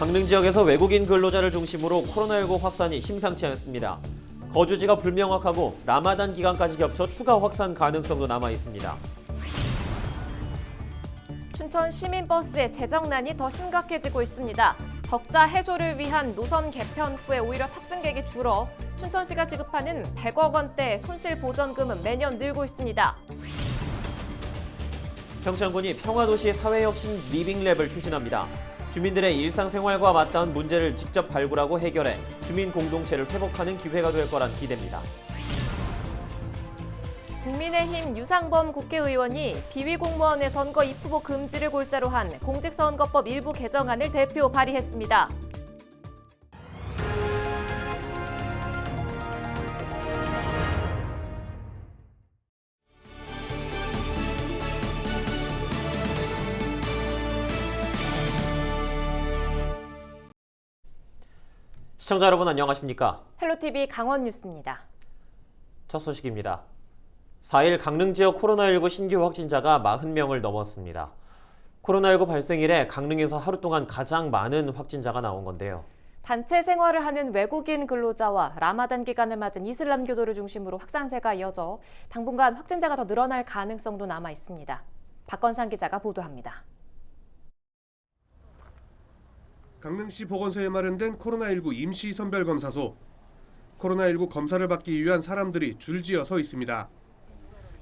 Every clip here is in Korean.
강릉 지역에서 외국인 근로자를 중심으로 코로나19 확산이 심상치 않습니다. 거주지가 불명확하고 라마단 기간까지 겹쳐 추가 확산 가능성도 남아 있습니다. 춘천 시민버스의 재정난이 더 심각해지고 있습니다. 적자 해소를 위한 노선 개편 후에 오히려 탑승객이 줄어 춘천시가 지급하는 100억 원대 손실보전금은 매년 늘고 있습니다. 평창군이 평화도시 사회혁신 리빙랩을 추진합니다. 주민들의 일상생활과 맞닿은 문제를 직접 발굴하고 해결해 주민 공동체를 회복하는 기회가 될 거란 기대입니다. 국민의힘 유상범 국회의원이 비위 공무원의 선거 입후보 금지를 골자로 한 공직선거법 일부 개정안을 대표 발의했습니다. 시청자 여러분 안녕하십니까? 헬로티비 강원뉴스입니다. 첫 소식입니다. 4일 강릉 지역 코로나19 신규 확진자가 40명을 넘었습니다. 코로나19 발생 이래 강릉에서 하루 동안 가장 많은 확진자가 나온 건데요. 단체 생활을 하는 외국인 근로자와 라마단 기간을 맞은 이슬람교도를 중심으로 확산세가 이어져 당분간 확진자가 더 늘어날 가능성도 남아 있습니다. 박건상 기자가 보도합니다. 강릉시 보건소에 마련된 코로나19 임시 선별검사소. 코로나19 검사를 받기 위한 사람들이 줄지어 서 있습니다.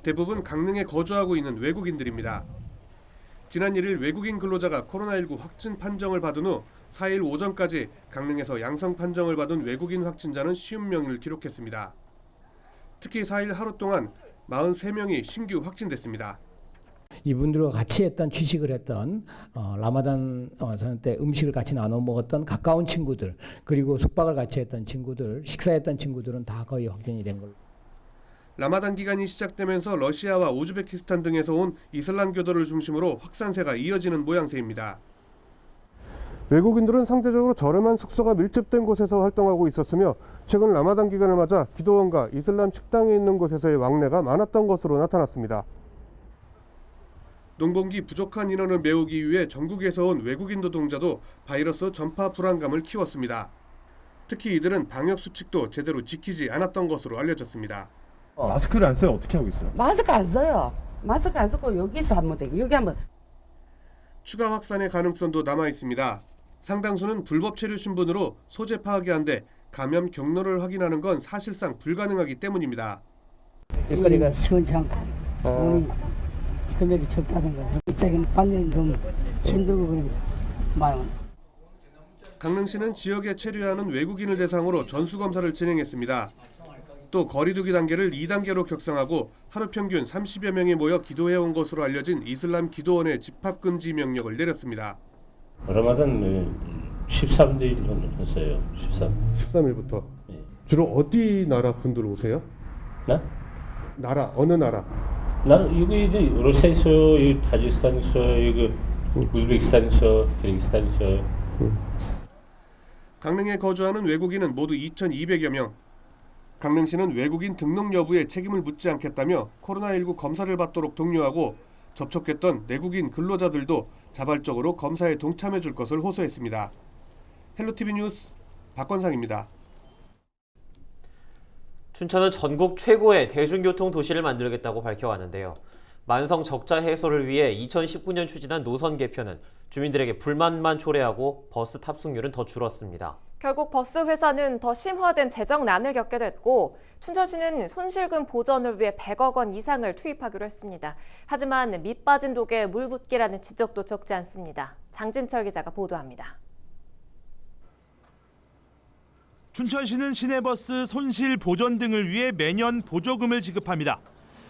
대부분 강릉에 거주하고 있는 외국인들입니다. 지난 1일 외국인 근로자가 코로나19 확진 판정을 받은 후 4일 오전까지 강릉에서 양성 판정을 받은 외국인 확진자는 50명을 기록했습니다. 특히 4일 하루 동안 43명이 신규 확진됐습니다. 이분들과 같이 했던 취식을 했던 라마단 때 음식을 같이 나눠 먹었던 가까운 친구들, 그리고 숙박을 같이 했던 친구들, 식사했던 친구들은 다 거의 확진이 된 걸로. 라마단 기간이 시작되면서 러시아와 우즈베키스탄 등에서 온 이슬람교도를 중심으로 확산세가 이어지는 모양새입니다. 외국인들은 상대적으로 저렴한 숙소가 밀집된 곳에서 활동하고 있었으며 최근 라마단 기간을 맞아 기도원과 이슬람 식당이 있는 곳에서의 왕래가 많았던 것으로 나타났습니다. 농번기 부족한 인원을 메우기 위해 전국에서 온 외국인 노동자도 바이러스 전파 불안감을 키웠습니다. 특히 이들은 방역 수칙도 제대로 지키지 않았던 것으로 알려졌습니다. 마스크를 안 써요? 어떻게 하고 있어요? 마스크 안 써요. 마스크 안 쓰고 여기서 하면 되고 여기 하면. 추가 확산의 가능성도 남아 있습니다. 상당수는 불법 체류 신분으로 소재 파악이 안 돼 감염 경로를 확인하는 건 사실상 불가능하기 때문입니다. 일거리가 시원치 않고 돈이 금액이 적다는 거죠. 입장은 받는 좀 힘들고 그럽니다. 많이. 강릉시는 지역에 체류하는 외국인을 대상으로 전수검사를 진행했습니다. 또 거리두기 단계를 2단계로 격상하고 하루 평균 30여 명이 모여 기도해온 것으로 알려진 이슬람 기도원의 집합금지 명령을 내렸습니다. 라마단 13일 했어요. 13일부터. 네. 주로 어디 나라 분들 오세요? 나라 어느 나라? 여기 러시아에서, 타지키스탄에서, 우즈베키스탄에서, 키르기스탄에서. 강릉에 거주하는 외국인은 모두 2,200여 명. 강릉시는 외국인 등록 여부에 책임을 묻지 않겠다며 코로나19 검사를 받도록 독려하고 접촉했던 내국인 근로자들도 자발적으로 검사에 동참해 줄 것을 호소했습니다. 헬로티비 뉴스 박건상입니다. 춘천은 전국 최고의 대중교통 도시를 만들겠다고 밝혀왔는데요. 만성 적자 해소를 위해 2019년 추진한 노선 개편은 주민들에게 불만만 초래하고 버스 탑승률은 더 줄었습니다. 결국 버스 회사는 더 심화된 재정난을 겪게 됐고 춘천시는 손실금 보전을 위해 100억 원 이상을 투입하기로 했습니다. 하지만 밑 빠진 독에 물 붓기라는 지적도 적지 않습니다. 장진철 기자가 보도합니다. 춘천시는 시내버스 손실 보전 등을 위해 매년 보조금을 지급합니다.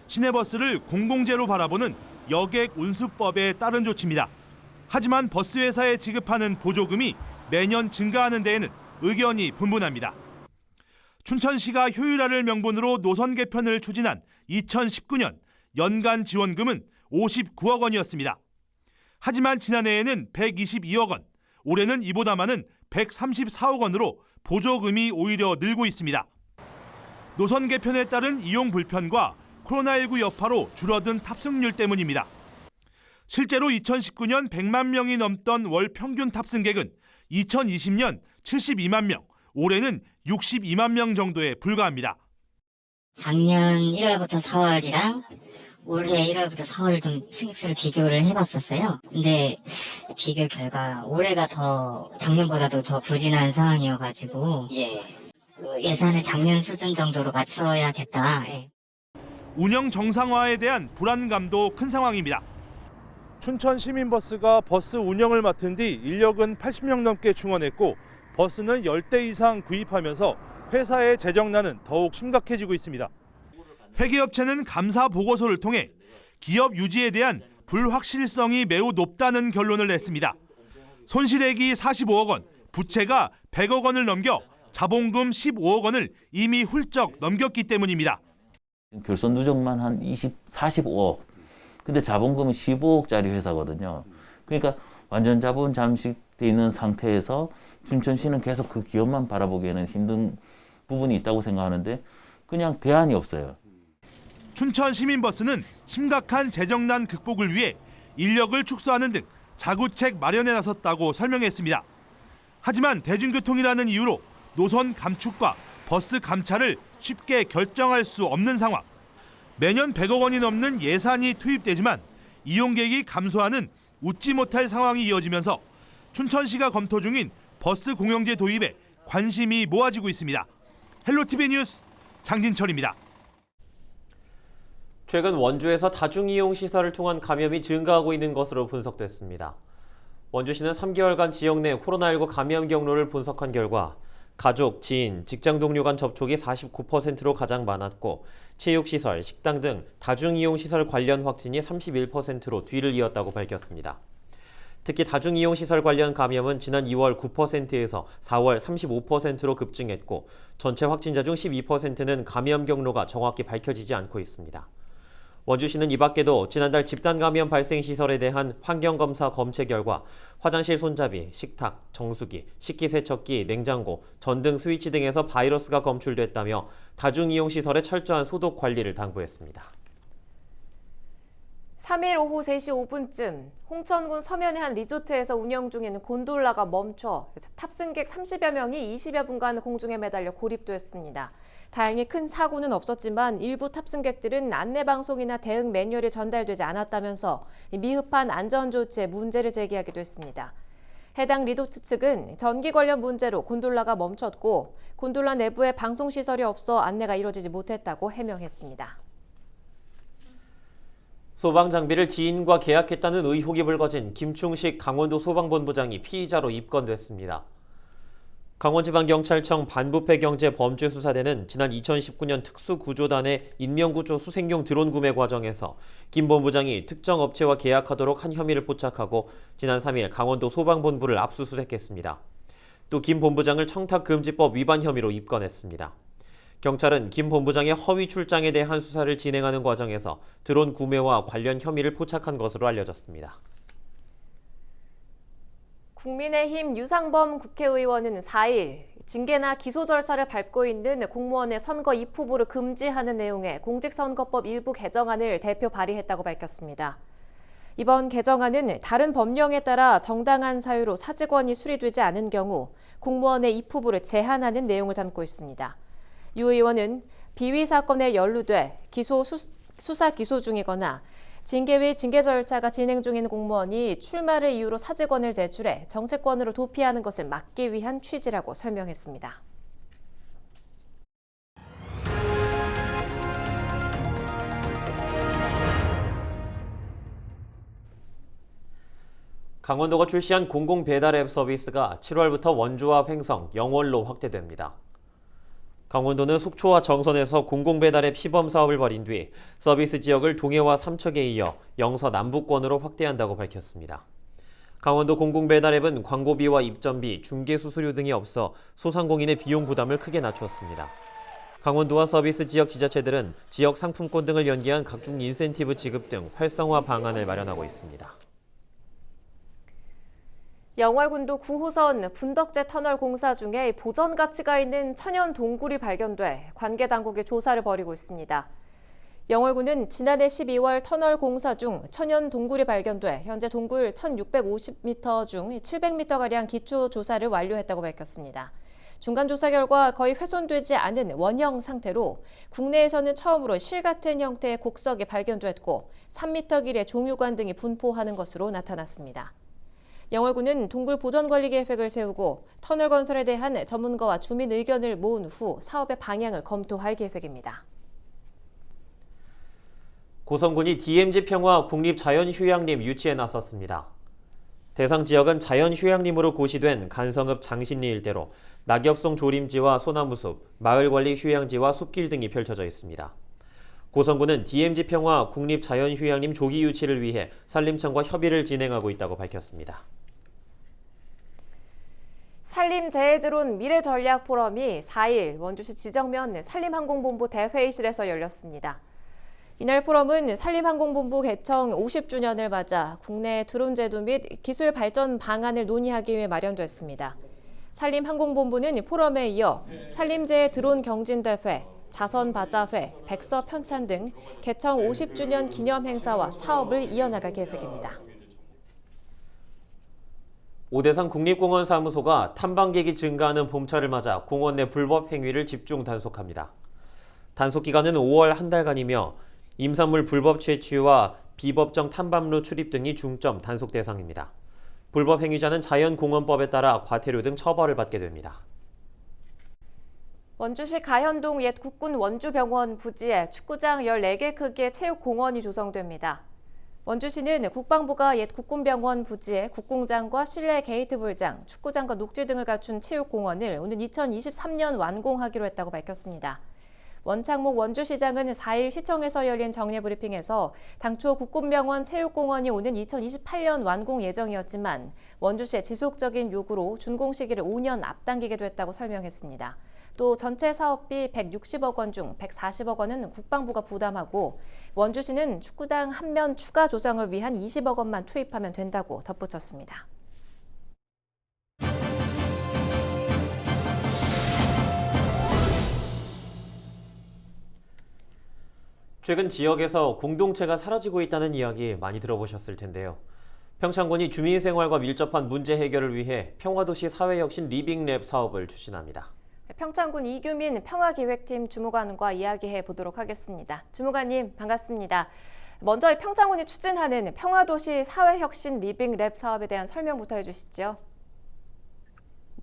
시내버스를 공공재로 바라보는 여객 운수법에 따른 조치입니다. 하지만 버스 회사에 지급하는 보조금이 매년 증가하는 데에는 의견이 분분합니다. 춘천시가 효율화를 명분으로 노선 개편을 추진한 2019년 연간 지원금은 59억 원이었습니다. 하지만 지난해에는 122억 원, 올해는 이보다 많은 134억 원으로 보조금이 오히려 늘고 있습니다. 노선 개편에 따른 이용 불편과 코로나19 여파로 줄어든 탑승률 때문입니다. 실제로 2019년 100만 명이 넘던 월 평균 탑승객은 2020년 72만 명, 올해는 62만 명 정도에 불과합니다. 작년 1월부터 4월이랑 올해 1월부터 4월 좀 승수를 비교를 해봤었어요. 근데 비교 결과 올해가 더 작년보다도 더 부진한 상황이어가지고 예산을 작년 수준 정도로 맞춰야겠다. 운영 정상화에 대한 불안감도 큰 상황입니다. 춘천 시민버스가 버스 운영을 맡은 뒤 인력은 80명 넘게 충원했고 버스는 10대 이상 구입하면서 회사의 재정난은 더욱 심각해지고 있습니다. 회계업체는 감사 보고서를 통해 기업 유지에 대한 불확실성이 매우 높다는 결론을 냈습니다. 손실액이 45억 원, 부채가 100억 원을 넘겨 자본금 15억 원을 이미 훌쩍 넘겼기 때문입니다. 결손 누적만 한 45억. 근데 자본금은 15억짜리 회사거든요. 그러니까 완전 자본 잠식돼 있는 상태에서 춘천시는 계속 그 기업만 바라보기에는 힘든 부분이 있다고 생각하는데 그냥 대안이 없어요. 춘천 시민버스는 심각한 재정난 극복을 위해 인력을 축소하는 등 자구책 마련에 나섰다고 설명했습니다. 하지만 대중교통이라는 이유로 노선 감축과 버스 감차를 쉽게 결정할 수 없는 상황. 매년 100억 원이 넘는 예산이 투입되지만 이용객이 감소하는 웃지 못할 상황이 이어지면서 춘천시가 검토 중인 버스 공영제 도입에 관심이 모아지고 있습니다. 헬로티비 뉴스 장진철입니다. 최근 원주에서 다중이용 시설을 통한 감염이 증가하고 있는 것으로 분석됐습니다. 원주시는 3개월간 지역 내 코로나19 감염 경로를 분석한 결과 가족, 지인, 직장 동료 간 접촉이 49%로 가장 많았고 체육시설, 식당 등 다중이용시설 관련 확진이 31%로 뒤를 이었다고 밝혔습니다. 특히 다중이용시설 관련 감염은 지난 2월 9%에서 4월 35%로 급증했고 전체 확진자 중 12%는 감염 경로가 정확히 밝혀지지 않고 있습니다. 원주시는 이 밖에도 지난달 집단 감염 발생 시설에 대한 환경검사 검체 결과 화장실 손잡이, 식탁, 정수기, 식기세척기, 냉장고, 전등 스위치 등에서 바이러스가 검출됐다며 다중이용시설의 철저한 소독 관리를 당부했습니다. 3일 오후 3시 5분쯤 홍천군 서면의 한 리조트에서 운영 중인 곤돌라가 멈춰 탑승객 30여 명이 20여 분간 공중에 매달려 고립됐습니다. 다행히 큰 사고는 없었지만 일부 탑승객들은 안내방송이나 대응 매뉴얼이 전달되지 않았다면서 미흡한 안전조치에 문제를 제기하기도 했습니다. 해당 리조트 측은 전기 관련 문제로 곤돌라가 멈췄고 곤돌라 내부에 방송시설이 없어 안내가 이루어지지 못했다고 해명했습니다. 소방장비를 지인과 계약했다는 의혹이 불거진 김충식 강원도 소방본부장이 피의자로 입건됐습니다. 강원지방경찰청 반부패경제범죄수사대는 지난 2019년 특수구조단의 인명구조 수색용 드론 구매 과정에서 김 본부장이 특정 업체와 계약하도록 한 혐의를 포착하고 지난 3일 강원도 소방본부를 압수수색했습니다. 또 김 본부장을 청탁금지법 위반 혐의로 입건했습니다. 경찰은 김 본부장의 허위 출장에 대한 수사를 진행하는 과정에서 드론 구매와 관련 혐의를 포착한 것으로 알려졌습니다. 국민의힘 유상범 국회의원은 4일 징계나 기소 절차를 밟고 있는 공무원의 선거 입후보를 금지하는 내용의 공직선거법 일부 개정안을 대표 발의했다고 밝혔습니다. 이번 개정안은 다른 법령에 따라 정당한 사유로 사직원이 수리되지 않은 경우 공무원의 입후보를 제한하는 내용을 담고 있습니다. 유 의원은 비위 사건에 연루돼 수사 기소 중이거나 징계 외 징계 절차가 진행 중인 공무원이 출마를 이유로 사직원을 제출해 정치권으로 도피하는 것을 막기 위한 취지라고 설명했습니다. 강원도가 출시한 공공배달앱 서비스가 7월부터 원주와 횡성, 영월로 확대됩니다. 강원도는 속초와 정선에서 공공배달앱 시범사업을 벌인 뒤 서비스 지역을 동해와 삼척에 이어 영서 남부권으로 확대한다고 밝혔습니다. 강원도 공공배달앱은 광고비와 입점비, 중개수수료 등이 없어 소상공인의 비용 부담을 크게 낮췄습니다. 강원도와 서비스 지역 지자체들은 지역 상품권 등을 연계한 각종 인센티브 지급 등 활성화 방안을 마련하고 있습니다. 영월군도 9호선 분덕제 터널 공사 중에 보전 가치가 있는 천연 동굴이 발견돼 관계 당국이 조사를 벌이고 있습니다. 영월군은 지난해 12월 터널 공사 중 천연 동굴이 발견돼 현재 동굴 1,650m 중 700m가량 기초 조사를 완료했다고 밝혔습니다. 중간 조사 결과 거의 훼손되지 않은 원형 상태로 국내에서는 처음으로 실 같은 형태의 곡석이 발견됐고 3m 길의 종유관 등이 분포하는 것으로 나타났습니다. 영월군은 동굴 보전 관리 계획을 세우고 터널 건설에 대한 전문가와 주민 의견을 모은 후 사업의 방향을 검토할 계획입니다. 고성군이 DMZ 평화 국립자연휴양림 유치에 나섰습니다. 대상 지역은 자연휴양림으로 고시된 간성읍 장신리 일대로 낙엽송 조림지와 소나무숲, 마을관리 휴양지와 숲길 등이 펼쳐져 있습니다. 고성군은 DMZ 평화 국립자연휴양림 조기 유치를 위해 산림청과 협의를 진행하고 있다고 밝혔습니다. 산림재해드론 미래전략포럼이 4일 원주시 지정면 산림항공본부 대회의실에서 열렸습니다. 이날 포럼은 산림항공본부 개청 50주년을 맞아 국내 드론 제도 및 기술 발전 방안을 논의하기 위해 마련됐습니다. 산림항공본부는 포럼에 이어 산림재해 드론 경진대회, 자선바자회, 백서 편찬 등 개청 50주년 기념 행사와 사업을 이어나갈 계획입니다. 오대산 국립공원사무소가 탐방객이 증가하는 봄철을 맞아 공원 내 불법 행위를 집중 단속합니다. 단속 기간은 5월 한 달간이며 임산물 불법 채취와 비법정 탐방로 출입 등이 중점 단속 대상입니다. 불법 행위자는 자연공원법에 따라 과태료 등 처벌을 받게 됩니다. 원주시 가현동 옛 국군 원주병원 부지에 축구장 14개 크기의 체육공원이 조성됩니다. 원주시는 국방부가 옛 국군병원 부지에 국궁장과 실내 게이트볼장, 축구장과 녹지 등을 갖춘 체육공원을 오는 2023년 완공하기로 했다고 밝혔습니다. 원창목 원주시장은 4일 시청에서 열린 정례 브리핑에서 당초 국군병원 체육공원이 오는 2028년 완공 예정이었지만 원주시의 지속적인 요구로 준공 시기를 5년 앞당기게 됐다고 설명했습니다. 또 전체 사업비 160억 원 중 140억 원은 국방부가 부담하고 원주시는 축구장 한 면 추가 조성을 위한 20억 원만 투입하면 된다고 덧붙였습니다. 최근 지역에서 공동체가 사라지고 있다는 이야기 많이 들어보셨을 텐데요. 평창군이 주민 생활과 밀접한 문제 해결을 위해 평화도시 사회혁신 리빙랩 사업을 추진합니다. 평창군 이규민 평화기획팀 주무관과 이야기해 보도록 하겠습니다. 주무관님 반갑습니다. 먼저 평창군이 추진하는 평화도시 사회혁신 리빙랩 사업에 대한 설명부터 해주시죠.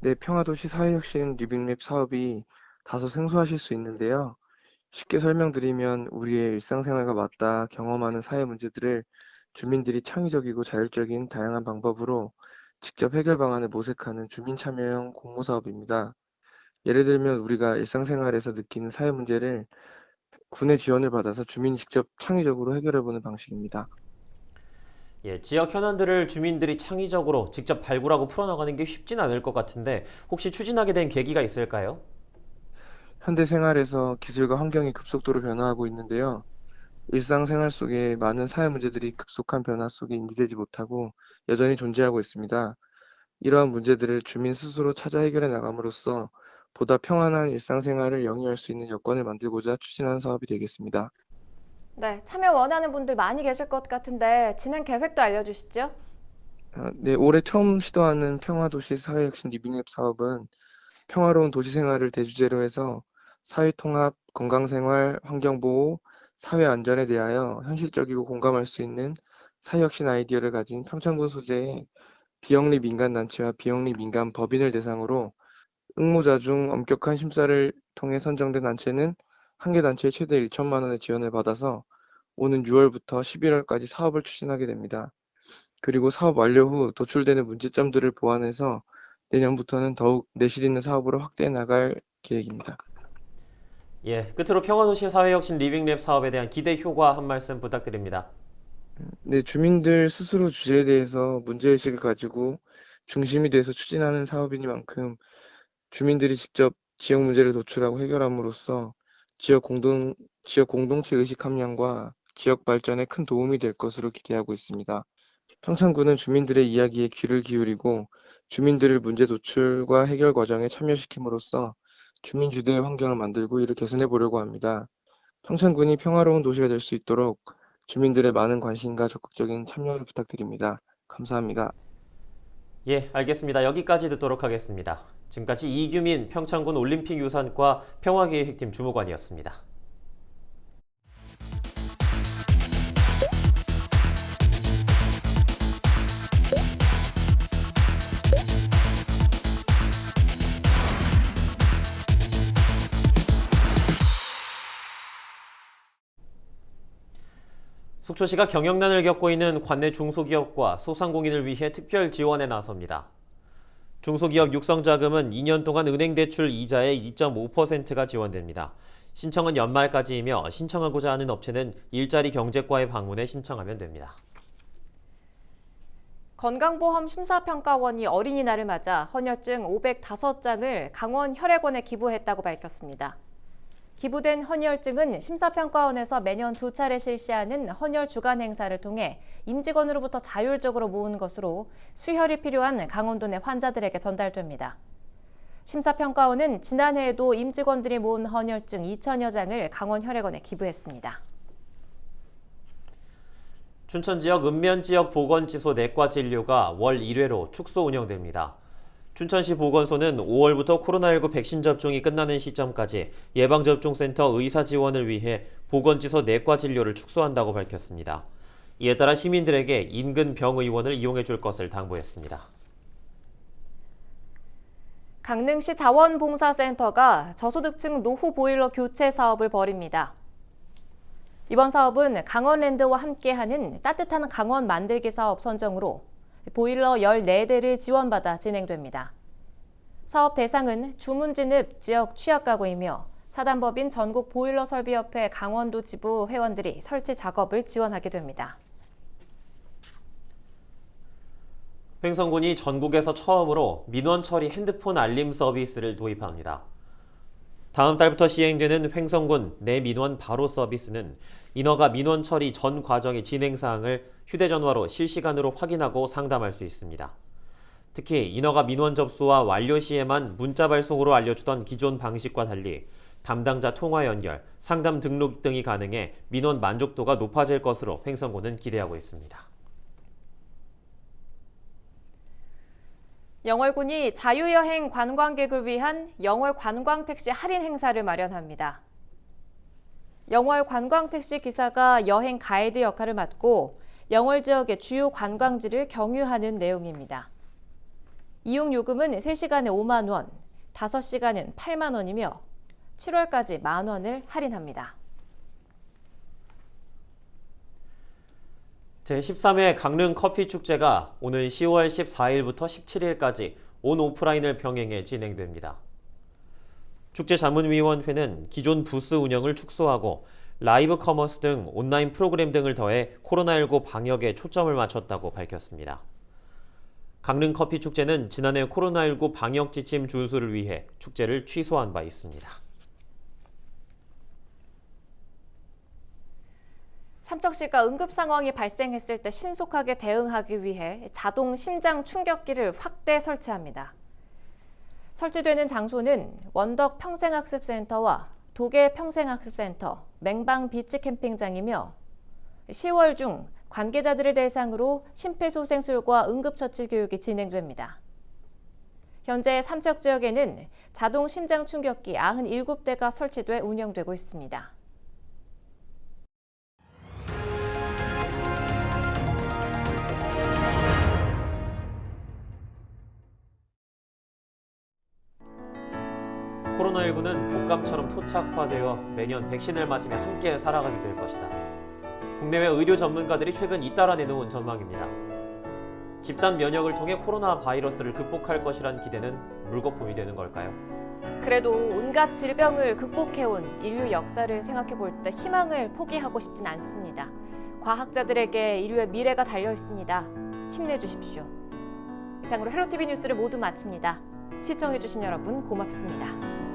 네, 평화도시 사회혁신 리빙랩 사업이 다소 생소하실 수 있는데요. 쉽게 설명드리면 우리의 일상생활과 맞닿아 경험하는 사회 문제들을 주민들이 창의적이고 자율적인 다양한 방법으로 직접 해결 방안을 모색하는 주민 참여형 공모 사업입니다. 예를 들면 우리가 일상생활에서 느끼는 사회 문제를 군의 지원을 받아서 주민이 직접 창의적으로 해결해보는 방식입니다. 지역 현안들을 주민들이 창의적으로 직접 발굴하고 풀어나가는 게 쉽진 않을 것 같은데 혹시 추진하게 된 계기가 있을까요? 현대 생활에서 기술과 환경이 급속도로 변화하고 있는데요. 일상생활 속에 많은 사회 문제들이 급속한 변화 속에 인지되지 못하고 여전히 존재하고 있습니다. 이러한 문제들을 주민 스스로 찾아 해결해 나감으로써 보다 평안한 일상생활을 영위할 수 있는 여건을 만들고자 추진하는 사업이 되겠습니다. 네, 참여 원하는 분들 많이 계실 것 같은데 진행 계획도 알려주시죠. 네, 올해 처음 시도하는 평화도시 사회혁신 리빙랩 사업은 평화로운 도시생활을 대주제로 해서 사회통합, 건강생활, 환경보호, 사회안전에 대하여 현실적이고 공감할 수 있는 사회혁신 아이디어를 가진 평창군 소재의 비영리 민간단체와 비영리 민간 법인을 대상으로 응모자 중 엄격한 심사를 통해 선정된 단체는 한 개 단체에 최대 1천만 원의 지원을 받아서 오는 6월부터 11월까지 사업을 추진하게 됩니다. 그리고 사업 완료 후 도출되는 문제점들을 보완해서 내년부터는 더욱 내실 있는 사업으로 확대해 나갈 계획입니다. 끝으로 평화도시 사회혁신 리빙랩 사업에 대한 기대 효과 한 말씀 부탁드립니다. 네, 주민들 스스로 주제에 대해서 문제의식을 가지고 중심이 돼서 추진하는 사업이니만큼 주민들이 직접 지역 문제를 도출하고 해결함으로써 지역 공동체 의식 함량과 지역 발전에 큰 도움이 될 것으로 기대하고 있습니다. 평창군은 주민들의 이야기에 귀를 기울이고 주민들을 문제 도출과 해결 과정에 참여시킴으로써 주민 주도의 환경을 만들고 이를 개선해 보려고 합니다. 평창군이 평화로운 도시가 될 수 있도록 주민들의 많은 관심과 적극적인 참여를 부탁드립니다. 감사합니다. 예, 알겠습니다. 여기까지 듣도록 하겠습니다. 지금까지 이규민 평창군 올림픽유산과 평화기획팀 주무관이었습니다. 속초시가 경영난을 겪고 있는 관내 중소기업과 소상공인을 위해 특별 지원에 나섭니다. 중소기업 육성자금은 2년 동안 은행 대출 이자의 2.5%가 지원됩니다. 신청은 연말까지이며 신청하고자 하는 업체는 일자리 경제과에 방문해 신청하면 됩니다. 건강보험 심사평가원이 어린이날을 맞아 헌혈증 505장을 강원 혈액원에 기부했다고 밝혔습니다. 기부된 헌혈증은 심사평가원에서 매년 2차례 실시하는 헌혈 주간 행사를 통해 임직원으로부터 자율적으로 모은 것으로 수혈이 필요한 강원도 내 환자들에게 전달됩니다. 심사평가원은 지난해에도 임직원들이 모은 헌혈증 2,000여 장을 강원 혈액원에 기부했습니다. 춘천 지역 읍면 지역 보건지소 내과 진료가 월 1회로 축소 운영됩니다. 춘천시 보건소는 5월부터 코로나19 백신 접종이 끝나는 시점까지 예방접종센터 의사 지원을 위해 보건지소 내과 진료를 축소한다고 밝혔습니다. 이에 따라 시민들에게 인근 병의원을 이용해 줄 것을 당부했습니다. 강릉시 자원봉사센터가 저소득층 노후 보일러 교체 사업을 벌입니다. 이번 사업은 강원랜드와 함께하는 따뜻한 강원 만들기 사업 선정으로 보일러 14대를 지원받아 진행됩니다. 사업 대상은 주문진읍 지역 취약가구이며 사단법인 전국보일러설비협회 강원도 지부 회원들이 설치 작업을 지원하게 됩니다. 횡성군이 전국에서 처음으로 민원 처리 핸드폰 알림 서비스를 도입합니다. 다음 달부터 시행되는 횡성군 내 민원 바로 서비스는 인허가 민원 처리 전 과정의 진행 사항을 휴대전화로 실시간으로 확인하고 상담할 수 있습니다. 특히 인허가 민원 접수와 완료 시에만 문자 발송으로 알려주던 기존 방식과 달리 담당자 통화 연결, 상담 등록 등이 가능해 민원 만족도가 높아질 것으로 횡성군은 기대하고 있습니다. 영월군이 자유여행 관광객을 위한 영월 관광택시 할인 행사를 마련합니다. 영월 관광택시 기사가 여행 가이드 역할을 맡고 영월 지역의 주요 관광지를 경유하는 내용입니다. 이용 요금은 3시간에 5만 원, 5시간은 8만 원이며 7월까지 만 원을 할인합니다. 제13회 강릉 커피축제가 오는 10월 14일부터 17일까지 온 오프라인을 병행해 진행됩니다. 축제자문위원회는 기존 부스 운영을 축소하고 라이브 커머스 등 온라인 프로그램 등을 더해 코로나19 방역에 초점을 맞췄다고 밝혔습니다. 강릉 커피축제는 지난해 코로나19 방역 지침 준수를 위해 축제를 취소한 바 있습니다. 삼척시가 응급 상황이 발생했을 때 신속하게 대응하기 위해 자동 심장 충격기를 확대 설치합니다. 설치되는 장소는 원덕 평생학습센터와 도계 평생학습센터, 맹방 비치 캠핑장이며 10월 중 관계자들을 대상으로 심폐소생술과 응급처치 교육이 진행됩니다. 현재 삼척 지역에는 자동 심장 충격기 97대가 설치돼 운영되고 있습니다. 코로나19는 독감처럼 토착화되어 매년 백신을 맞으며 함께 살아가게 될 것이다. 국내외 의료 전문가들이 최근 잇따라 내놓은 전망입니다. 집단 면역을 통해 코로나 바이러스를 극복할 것이란 기대는 물거품이 되는 걸까요? 그래도 온갖 질병을 극복해온 인류 역사를 생각해볼 때 희망을 포기하고 싶진 않습니다. 과학자들에게 인류의 미래가 달려 있습니다. 힘내주십시오. 이상으로 헬로티비 뉴스를 모두 마칩니다. 시청해주신 여러분 고맙습니다.